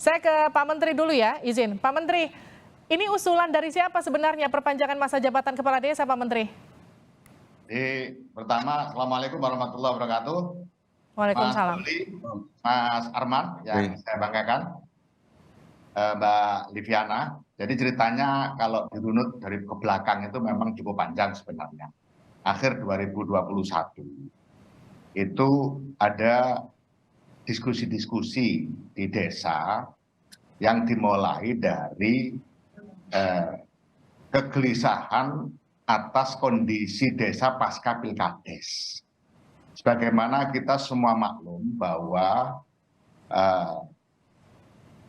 Saya ke Pak Menteri dulu ya, izin. Pak Menteri, ini usulan dari siapa sebenarnya perpanjangan masa jabatan kepala desa, Pak Menteri? Pertama, Assalamualaikum warahmatullahi wabarakatuh. Mas Waalaikumsalam. Doli, Mas Arman yang saya banggakan, Mbak Liviana. Jadi ceritanya kalau dirunut dari ke belakang itu memang cukup panjang sebenarnya. Akhir 2021 itu ada diskusi-diskusi di desa yang dimulai dari kegelisahan atas kondisi desa pasca Pilkades. Sebagaimana kita semua maklum bahwa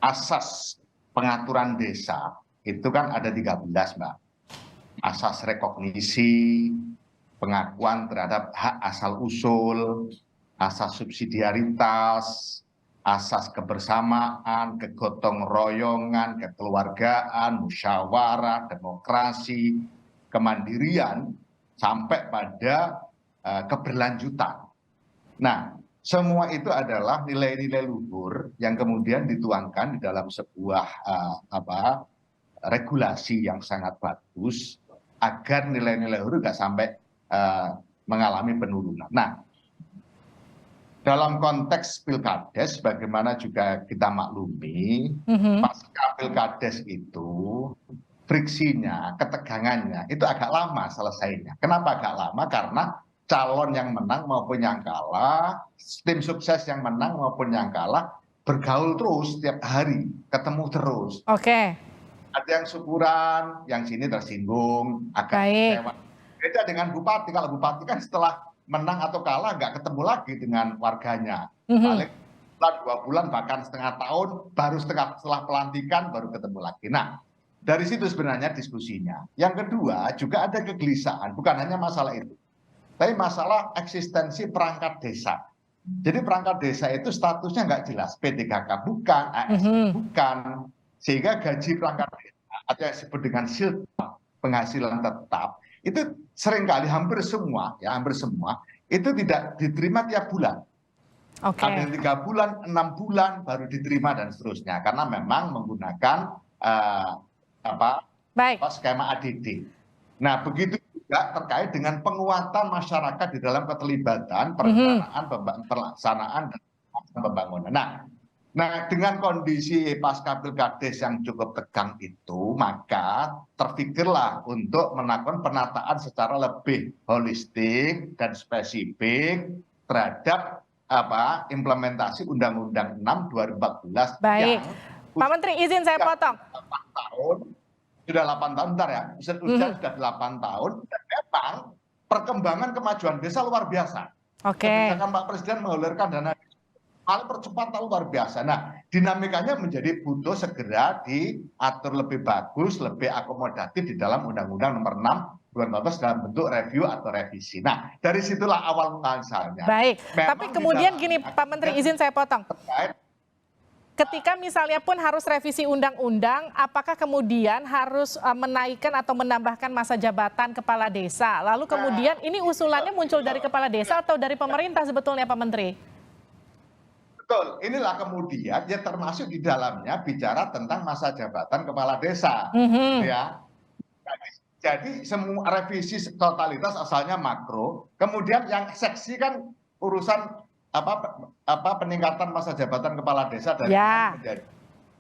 asas pengaturan desa itu kan ada 13, Mbak. Asas rekognisi, pengakuan terhadap hak asal-usul, asas subsidiaritas, asas kebersamaan, kegotong royongan, kekeluargaan, musyawarah, demokrasi, kemandirian, sampai pada keberlanjutan. Nah, semua itu adalah nilai-nilai luhur yang kemudian dituangkan di dalam sebuah regulasi yang sangat bagus agar nilai-nilai luhur nggak sampai mengalami penurunan. Nah, dalam konteks Pilkades, bagaimana juga kita maklumi, pasca Pilkades itu friksinya, ketegangannya itu agak lama selesainya. Kenapa agak lama? Karena calon yang menang maupun yang kalah, tim sukses yang menang maupun yang kalah bergaul terus setiap hari, ketemu terus. Oke. Ada yang syukuran, yang sini tersinggung, agak kecewa. Beda dengan bupati. Kalau bupati kan setelah menang atau kalah nggak ketemu lagi dengan warganya. Paling 2 bulan bahkan setengah tahun, baru setelah pelantikan baru ketemu lagi. Nah, dari situ sebenarnya diskusinya. Yang kedua juga ada kegelisahan, bukan hanya masalah itu, tapi masalah eksistensi perangkat desa. Jadi perangkat desa itu statusnya nggak jelas, P3K bukan, ASN bukan, sehingga gaji perangkat desa atau yang disebut dengan silpa, penghasilan tetap, itu seringkali hampir semua itu tidak diterima tiap bulan. Ada yang 3 bulan, 6 bulan baru diterima dan seterusnya, karena memang menggunakan skema ADD. Nah, begitu juga terkait dengan penguatan masyarakat di dalam keterlibatan perencanaan, pelaksanaan dan pembangunan. Nah, dengan kondisi pasca Pilkades yang cukup tegang itu, maka terpikirlah untuk melakukan penataan secara lebih holistik dan spesifik terhadap implementasi Undang-Undang 6 2014. Baik, Pak Menteri izin saya potong. 8 tahun, sudah 8 tahun, bentar ya, sudah 8 tahun, dan memang perkembangan kemajuan desa luar biasa. Kebijakan Pak Presiden mengalirkan dana hal percepatan luar biasa. Nah, dinamikanya menjadi butuh segera diatur lebih bagus, lebih akomodatif di dalam Undang-Undang Nomor 6 2014 dalam bentuk review atau revisi. Nah, dari situlah awal muasalnya. Baik, tapi kemudian gini Pak Menteri, izin saya potong. Ketika misalnya pun harus revisi undang-undang, apakah kemudian harus menaikkan atau menambahkan masa jabatan kepala desa? Lalu kemudian ini usulannya muncul dari kepala desa atau dari pemerintah sebetulnya, Pak Menteri? Betul, inilah kemudian ya termasuk di dalamnya bicara tentang masa jabatan kepala desa. Ya. Jadi semua revisi totalitas asalnya makro, kemudian yang seksi kan urusan peningkatan masa jabatan kepala desa dari menjadi.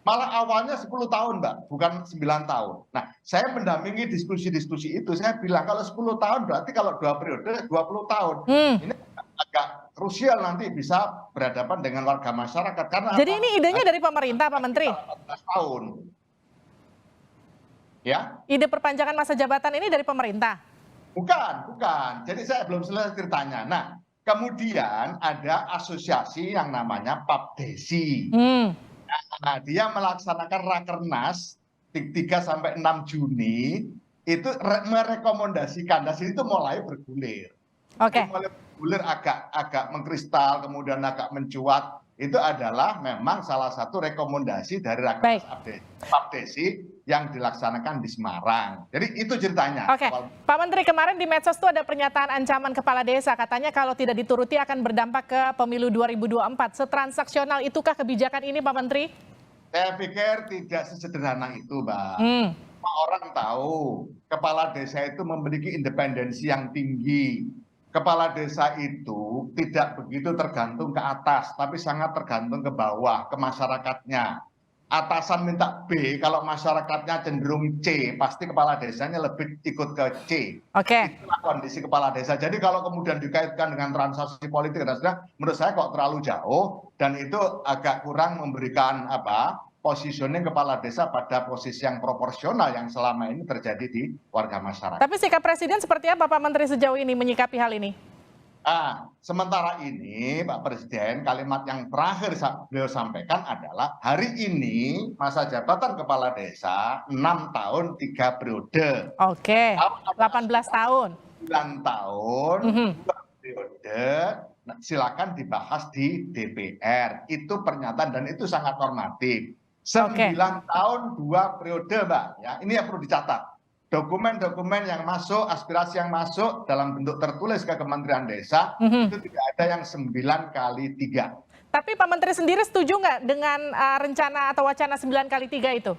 Malah awalnya 10 tahun, Mbak, bukan 9 tahun. Nah, saya mendampingi diskusi-diskusi itu, saya bilang kalau 10 tahun berarti kalau 2 periode 20 tahun. Ini agak krusial nanti bisa berhadapan dengan warga masyarakat. Karena jadi ini idenya dari pemerintah, Pak Menteri? 14 tahun. Ya? Ide perpanjangan masa jabatan ini dari pemerintah? Bukan. Jadi saya belum selesai ceritanya. Nah, kemudian ada asosiasi yang namanya PAPDESI. Nah, dia melaksanakan rakernas 3-6 Juni itu merekomendasikan, dan itu mulai bergulir. Mulai bergulir agak mengkristal, kemudian agak mencuat. Itu adalah memang salah satu rekomendasi dari rakernas PAPDESI yang dilaksanakan di Semarang. Jadi itu ceritanya. Pak Menteri, kemarin di medsos itu ada pernyataan ancaman kepala desa, katanya kalau tidak dituruti akan berdampak ke pemilu 2024. Setransaksional itukah kebijakan ini, Pak Menteri? Saya pikir tidak sesederhana itu, Mbak. Semua orang tahu kepala desa itu memiliki independensi yang tinggi. Kepala desa itu tidak begitu tergantung ke atas, tapi sangat tergantung ke bawah, ke masyarakatnya. Atasan minta B, kalau masyarakatnya cenderung C, pasti kepala desanya lebih ikut ke C. Oke. Itulah kondisi kepala desa. Jadi kalau kemudian dikaitkan dengan transaksi politik dan sebagainya, menurut saya kok terlalu jauh dan itu agak kurang memberikan positioning kepala desa pada posisi yang proporsional yang selama ini terjadi di warga masyarakat. Tapi sikap Presiden seperti apa Pak Menteri sejauh ini menyikapi hal ini? Sementara ini Pak Presiden kalimat yang terakhir beliau sampaikan adalah hari ini masa jabatan kepala desa 6 tahun 3 periode. Oke, 18 tahun. 9 tahun, 2 periode, silakan dibahas di DPR. Itu pernyataan dan itu sangat normatif. 9 tahun 2 periode, Mbak. Ya, ini yang perlu dicatat. Dokumen-dokumen yang masuk, aspirasi yang masuk dalam bentuk tertulis ke Kementerian Desa, itu tidak ada yang 9 kali 3. Tapi Pak Menteri sendiri setuju nggak dengan rencana atau wacana 9 kali 3 itu?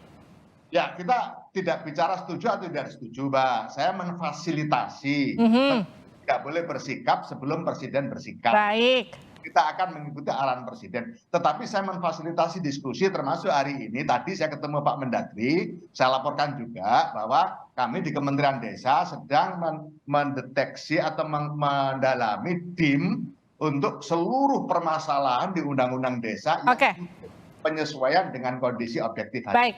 Ya, kita tidak bicara setuju atau tidak setuju, Mbak. Saya memfasilitasi. Tidak boleh bersikap sebelum Presiden bersikap. Baik. Kita akan mengikuti arahan Presiden. Tetapi saya memfasilitasi diskusi termasuk hari ini. Tadi saya ketemu Pak Mendagri, saya laporkan juga bahwa kami di Kementerian Desa sedang mendeteksi atau mendalami tim untuk seluruh permasalahan di Undang-Undang Desa yang penyesuaian dengan kondisi objektif. Baik.